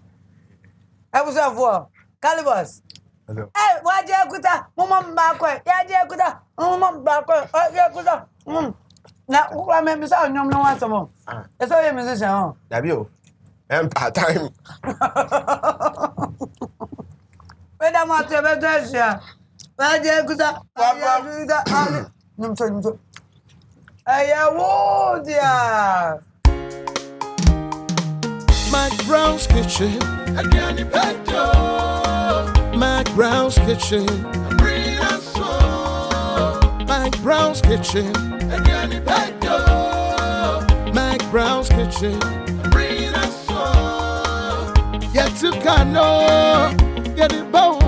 abusafo Kalybos hello waje kuta mama mbako ya je kuta mama mbako ya kuta na ukwa me mi sa nyom no wasomo e so ye musician dabi o part time weda mo te be dosia waje kuta numso aya wo dia McBrown's kitchen again in Pedro McBrown's kitchen McBrown's kitchen again in Pedro McBrown's kitchen yet to cano get it bow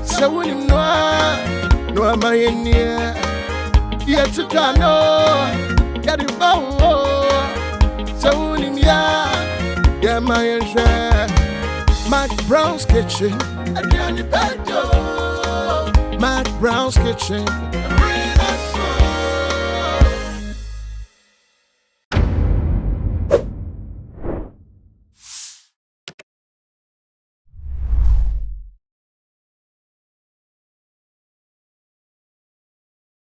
so when you no am I in here yet to cano get it bow so when you yeah, my share McBrown's kitchen again in Pedro McBrown's kitchen